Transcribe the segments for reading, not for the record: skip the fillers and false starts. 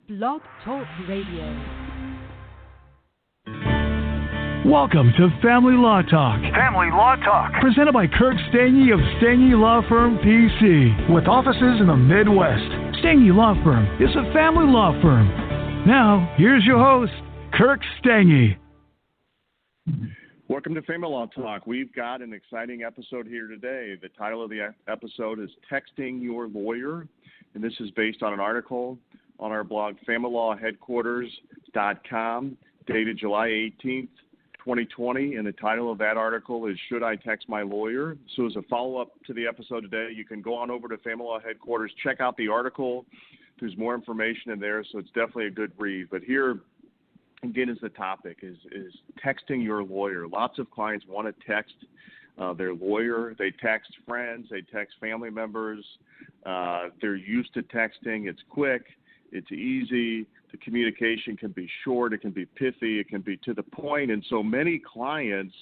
Blog Talk Radio. Welcome to Family Law Talk. Family Law Talk. Presented by Kirk Stange of Stange Law Firm, PC. With offices in the Midwest. Stange Law Firm is a family law firm. Now, here's your host, Kirk Stange. Welcome to Family Law Talk. We've got an exciting episode here today. The title of the episode is Texting Your Lawyer, and this is based on an article on our blog, familylawheadquarters.com, dated July 18th, 2020, and the title of that article is Should I Text My Lawyer? So as a follow-up to the episode today, you can go on over to Family Law Headquarters, check out the article. There's more information in there, so it's definitely a good read. But here, again, is the topic, is texting your lawyer. Lots of clients want to text their lawyer. They text friends. They text family members. They're used to texting. It's quick. It's easy. The communication can be short. It can be pithy. It can be to the point. And so many clients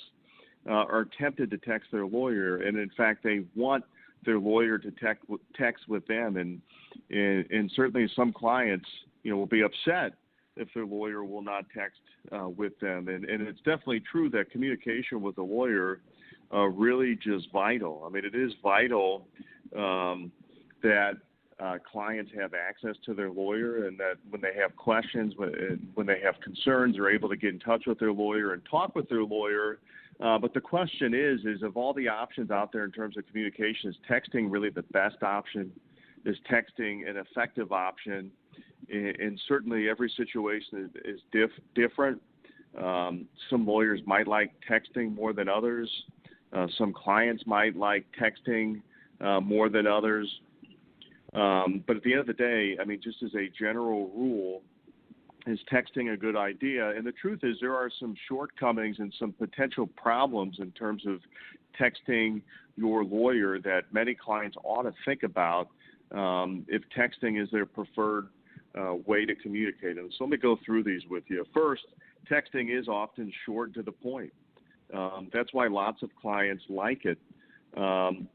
are tempted to text their lawyer. And, in fact, they want their lawyer to text with them. And certainly some clients, will be upset if their lawyer will not text with them. And it's definitely true that communication with a lawyer really just vital. I mean, it is vital that clients have access to their lawyer, and that when they have questions, when they have concerns, they're able to get in touch with their lawyer and talk with their lawyer. But the question is of all the options out there in terms of communication, is texting really the best option? Is texting an effective option? And certainly every situation is different. Some lawyers might like texting more than others. Some clients might like texting more than others. But at the end of the day, I mean, just as a general rule, is texting a good idea? And the truth is there are some shortcomings and some potential problems in terms of texting your lawyer that many clients ought to think about if texting is their preferred way to communicate. And so let me go through these with you. First, texting is often short and to the point. That's why lots of clients like it.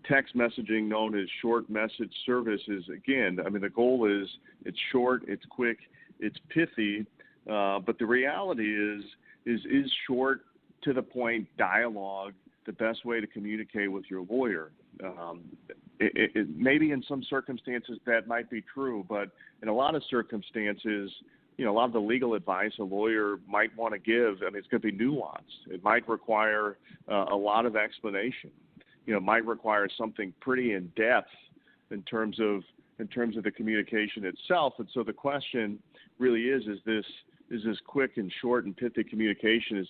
Text messaging, known as short message service, is, again, I mean, the goal is it's short, it's quick, it's pithy, but the reality is short to the point dialogue the best way to communicate with your lawyer? Maybe in some circumstances that might be true, but in a lot of circumstances, a lot of the legal advice a lawyer might want to give, I mean, it's going to be nuanced. It might require a lot of explanation. Might require something pretty in depth in terms of the communication itself. And so the question really is this quick and short and pithy communication? Is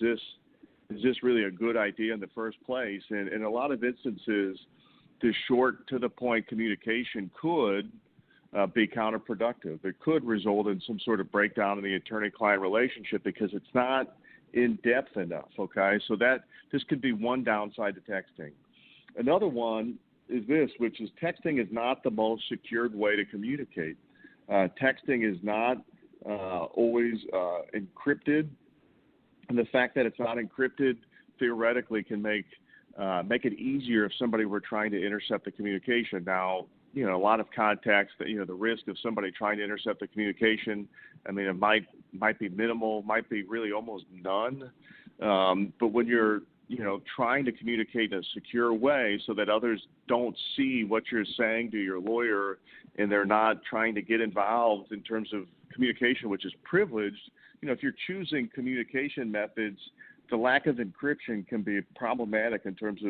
this really a good idea in the first place? And in a lot of instances, this short to the point communication could be counterproductive. It could result in some sort of breakdown in the attorney-client relationship because it's not in depth enough. Okay, so this could be one downside to texting. Another one is this, which is texting is not the most secured way to communicate. Texting is not always encrypted, and the fact that it's not encrypted theoretically can make it easier if somebody were trying to intercept the communication. Now, a lot of contexts, the risk of somebody trying to intercept the communication, I mean, it might be minimal, might be really almost none. But when you're trying to communicate in a secure way so that others don't see what you're saying to your lawyer and they're not trying to get involved in terms of communication, which is privileged, if you're choosing communication methods, the lack of encryption can be problematic in terms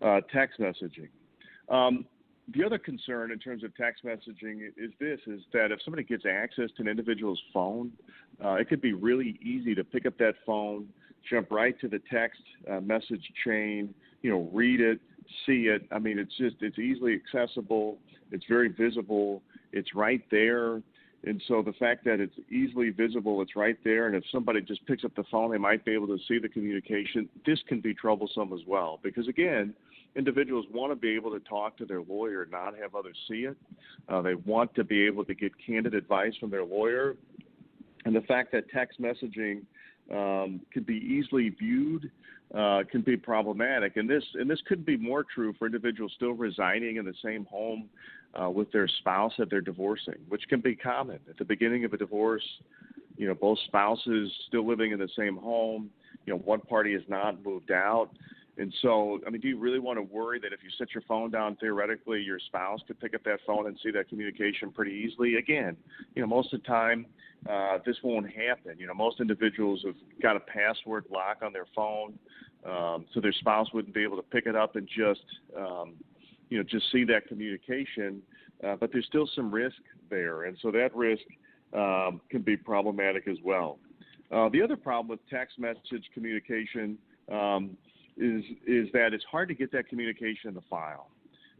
of text messaging. The other concern in terms of text messaging is that if somebody gets access to an individual's phone, it could be really easy to pick up that phone, jump right to the text message chain, read it, see it. I mean, it's easily accessible. It's very visible. It's right there. And so the fact that it's easily visible, it's right there, and if somebody just picks up the phone, they might be able to see the communication. This can be troublesome as well because, again, individuals want to be able to talk to their lawyer, not have others see it. They want to be able to get candid advice from their lawyer. And the fact that text messaging can be easily viewed, can be problematic. And this could be more true for individuals still residing in the same home with their spouse that they're divorcing, which can be common. At the beginning of a divorce, both spouses still living in the same home, one party has not moved out. And so, do you really want to worry that if you set your phone down, theoretically, your spouse could pick up that phone and see that communication pretty easily? Again, most of the time, this won't happen. Most individuals have got a password lock on their phone, so their spouse wouldn't be able to pick it up and just see that communication. But there's still some risk there, and so that risk can be problematic as well. The other problem with text message communication is that it's hard to get that communication in the file.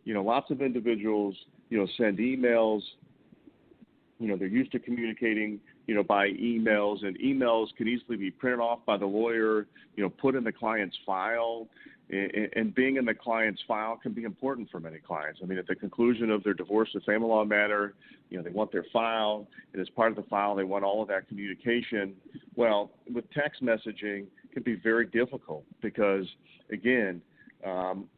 Lots of individuals, send emails. They're used to communicating, by emails, and emails can easily be printed off by the lawyer, put in the client's file, and being in the client's file can be important for many clients. At the conclusion of their divorce or family law matter, they want their file, and as part of the file, they want all of that communication. Well, with text messaging, it can be very difficult because, again,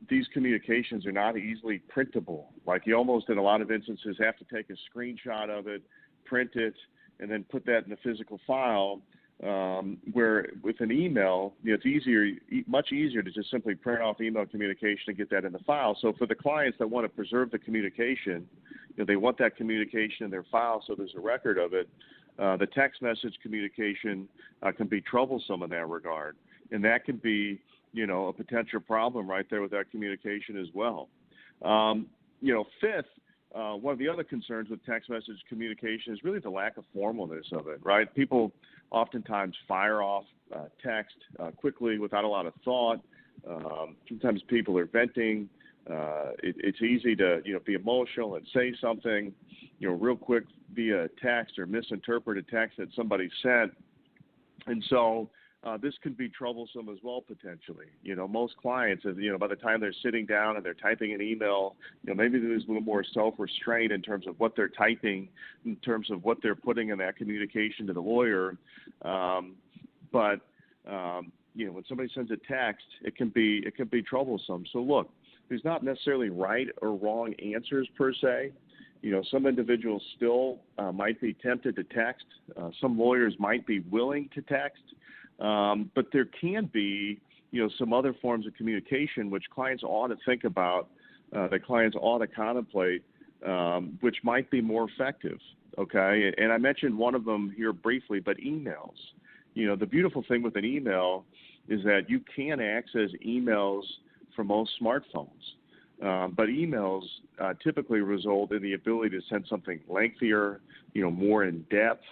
these communications are not easily printable. Like you almost, in a lot of instances, have to take a screenshot of it, print it, and then put that in the physical file. Where with an email, it's much easier to just simply print off email communication and get that in the file. So for the clients that want to preserve the communication, they want that communication in their file so there's a record of it. The text message communication can be troublesome in that regard, and that can be, a potential problem right there with that communication as well. Fifth, one of the other concerns with text message communication is really the lack of formalness of it, right? People oftentimes fire off text quickly without a lot of thought. Sometimes people are venting. It's easy to, be emotional and say something, real quick via text or misinterpret a text that somebody sent. And so this can be troublesome as well, potentially. Most clients, by the time they're sitting down and they're typing an email, maybe there's a little more self-restraint in terms of what they're typing, in terms of what they're putting in that communication to the lawyer. But when somebody sends a text, it can be troublesome. So look, there's not necessarily right or wrong answers per se. Some individuals still might be tempted to text. Some lawyers might be willing to text. But there can be, some other forms of communication which clients ought to think about, that clients ought to contemplate, which might be more effective, okay? And I mentioned one of them here briefly, but emails. The beautiful thing with an email is that you can access emails from most smartphones. But emails typically result in the ability to send something lengthier, more in-depth.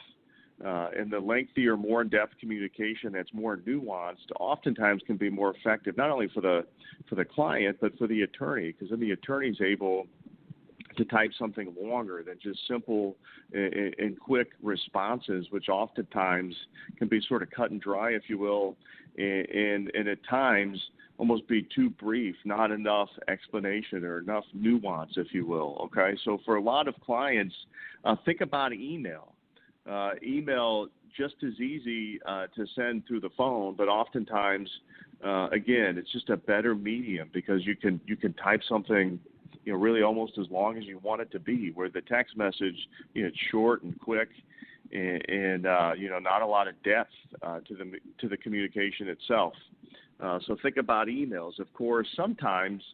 And the lengthier, more in-depth communication that's more nuanced oftentimes can be more effective, not only for the client, but for the attorney, because then the attorney's able to type something longer than just simple and quick responses, which oftentimes can be sort of cut and dry, if you will, and at times almost be too brief, not enough explanation or enough nuance, if you will, okay? So for a lot of clients, think about email. Email just as easy to send through the phone, but oftentimes, again, it's just a better medium because you can type something, really almost as long as you want it to be. Where the text message, it's short and quick, and not a lot of depth to the communication itself. So think about emails. Of course, sometimes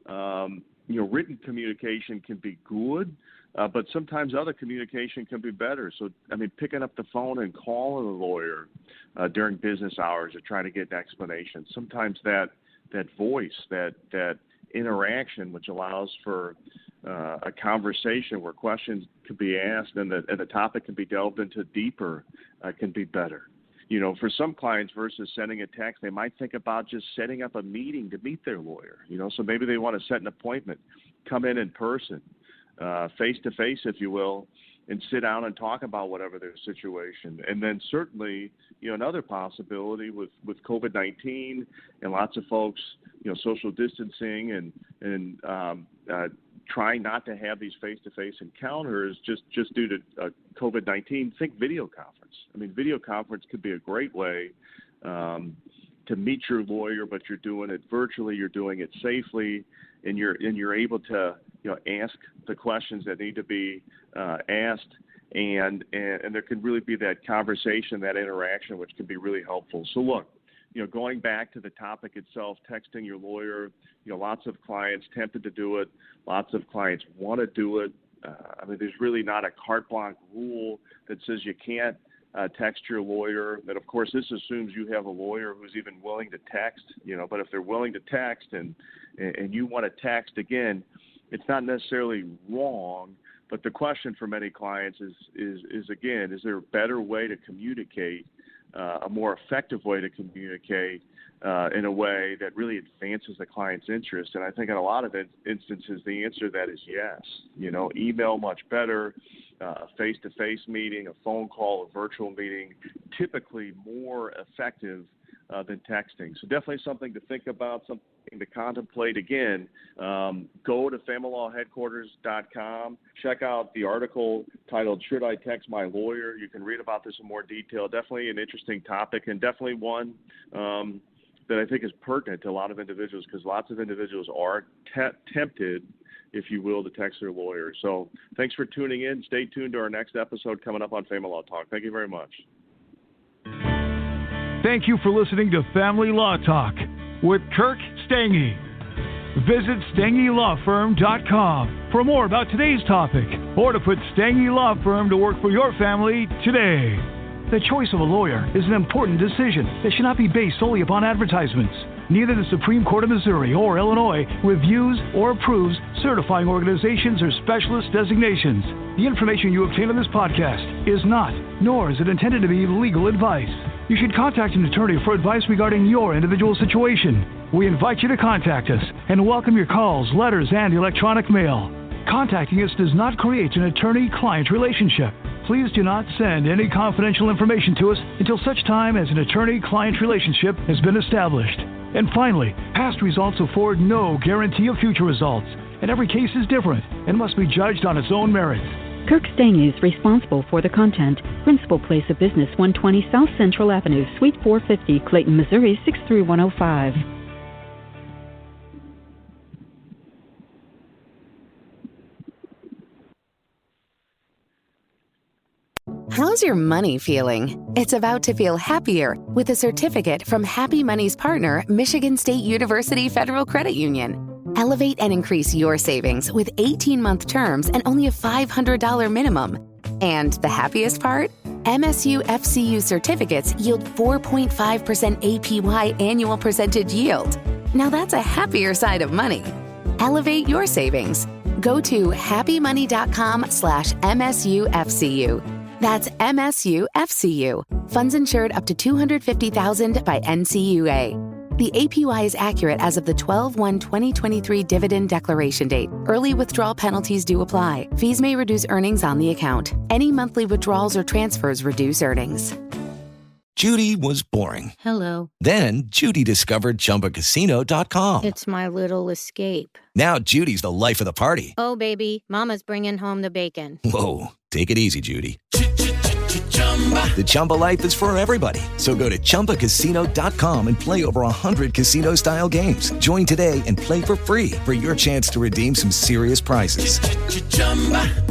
written communication can be good. But sometimes other communication can be better. So, picking up the phone and calling a lawyer during business hours to try to get an explanation. Sometimes that voice, that interaction, which allows for a conversation where questions could be asked and the topic can be delved into deeper, can be better. For some clients versus sending a text, they might think about just setting up a meeting to meet their lawyer. So maybe they want to set an appointment, come in person. Face-to-face, if you will, and sit down and talk about whatever their situation. And then certainly, another possibility with COVID-19 and lots of folks, social distancing and trying not to have these face-to-face encounters just due to COVID-19, think video conference. I mean, video conference could be a great way to meet your lawyer, but you're doing it virtually, you're doing it safely, and you're able to ask the questions that need to be asked, and there can really be that conversation, that interaction, which can be really helpful. So look, going back to the topic itself, texting your lawyer, lots of clients tempted to do it, lots of clients want to do it. I mean, there's really not a carte blanche rule that says you can't text your lawyer. But of course, this assumes you have a lawyer who's even willing to text, but if they're willing to text and you want to text, again, it's not necessarily wrong, but the question for many clients is again, is there a better way to communicate, a more effective way to communicate in a way that really advances the client's interest? And I think in a lot of instances, the answer to that is yes. Email much better, a face-to-face meeting, a phone call, a virtual meeting, typically more effective than texting. So definitely something to think about, something to contemplate. Again, go to familylawheadquarters.com. Check out the article titled, "Should I Text My Lawyer?" You can read about this in more detail. Definitely an interesting topic, and definitely one that I think is pertinent to a lot of individuals, because lots of individuals are tempted, if you will, to text their lawyer. So thanks for tuning in. Stay tuned to our next episode coming up on Family Law Talk. Thank you very much. Thank you for listening to Family Law Talk with Kirk Stange. Visit StangeLawFirm.com for more about today's topic, or to put Stange Law Firm to work for your family today. The choice of a lawyer is an important decision that should not be based solely upon advertisements. Neither the Supreme Court of Missouri or Illinois reviews or approves certifying organizations or specialist designations. The information you obtain on this podcast is not, nor is it intended to be legal advice. You should contact an attorney for advice regarding your individual situation. We invite you to contact us and welcome your calls, letters, and electronic mail. Contacting us does not create an attorney-client relationship. Please do not send any confidential information to us until such time as an attorney-client relationship has been established. And finally, past results afford no guarantee of future results, and every case is different and must be judged on its own merits. Kirk Stange is responsible for the content. Principal place of business, 120 South Central Avenue, Suite 450, Clayton, Missouri, 63105. How's your money feeling? It's about to feel happier with a certificate from Happy Money's partner, Michigan State University Federal Credit Union. Elevate and increase your savings with 18-month terms and only a $500 minimum. And the happiest part? MSU FCU certificates yield 4.5% APY annual percentage yield. Now that's a happier side of money. Elevate your savings. Go to happymoney.com/MSUFCU. That's MSUFCU. Funds insured up to $250,000 by NCUA. The APY is accurate as of the 12/1/2023 dividend declaration date. Early withdrawal penalties do apply. Fees may reduce earnings on the account. Any monthly withdrawals or transfers reduce earnings. Judy was boring. Hello. Then Judy discovered ChumbaCasino.com. It's my little escape. Now Judy's the life of the party. Oh, baby, mama's bringing home the bacon. Whoa, take it easy, Judy. The Chumba life is for everybody. So go to ChumbaCasino.com and play over 100 casino-style games. Join today and play for free for your chance to redeem some serious prizes.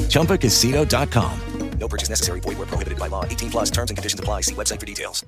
ChumbaCasino.com. No purchase necessary. Void where prohibited by law. 18+ terms and conditions apply. See website for details.